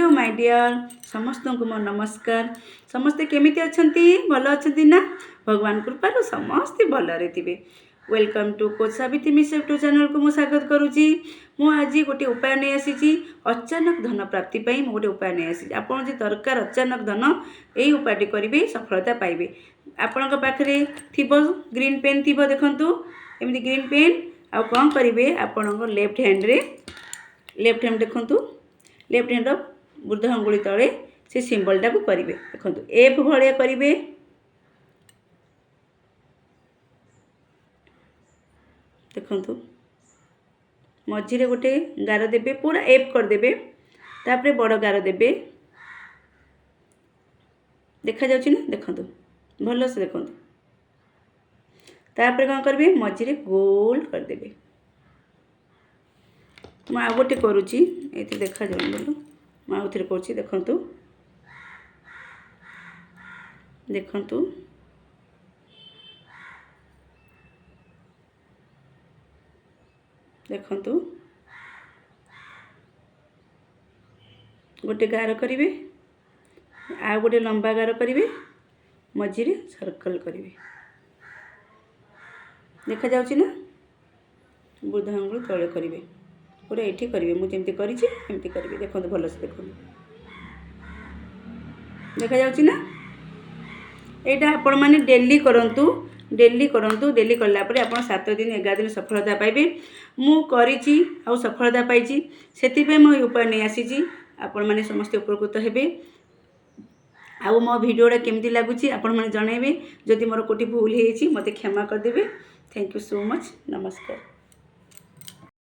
My dear समस्त को मो नमस्कार। समस्ते केमिति अछंती भल अछंती ना भगवान कृपारू समस्ते भलरे थिबे। Welcome to coach Savitri Mishra YouTube channel को मुझे स्वागत करुँची। मु आज गोटे उपाय नहीं आसी अचानक धन प्राप्ति मु गोटे उपाय नहीं आसी। आपन जे दरकार अचानक धन यही उपायटी करेंगे सफलता पाइबे। आपण पाखे थिबो ग्रीन पेन थिबो देखंतु एमती ग्रीन पेन आ कौन करेंगे आपण लेफ्ट हैंड देखंतु लेफ्ट हैंड बुर्ध अंगुली तले से सिंबलटा को करेंगे देखो एफ भाया करेंगे। देखो मझीरे गोटे गार देबे पूरा एफ करदे तापर बड़ गार देबे देखा जाउछि ना देखो भल से देखो तापर कौन करेंगे मझीरे गोल करदे। मु आ गोटे करुँची ये देखा जाए बोलो मु आउ थे कर देखंतु देखंतु देखंतु गोटे गार करेंगे आ गोटे लंबा गार करेंगे मझीरे सर्कल करेंगे देखा जाउछि ना बुध आंगुल तले करेंगे पूरा ये करेंगे मुझे करी करेंगे देखो भल से देखो देखा जाउछि ना यहाँ आपण मैंने डेली करंतु डेली कला परे आपण 7 दिन 11 दिन सफलता पाइबे। मु करिछि आ सफलता पाइछि सेति मो उपाय नहीं आसी आपण मैंने समस्त उपकृत हेबे। आ मो भिडियोटा केमती लगुच आपण मैंने जनइबे जदि मोर कोटी भूल होती मते क्षमा करदेबे। Thank you so much. नमस्कार।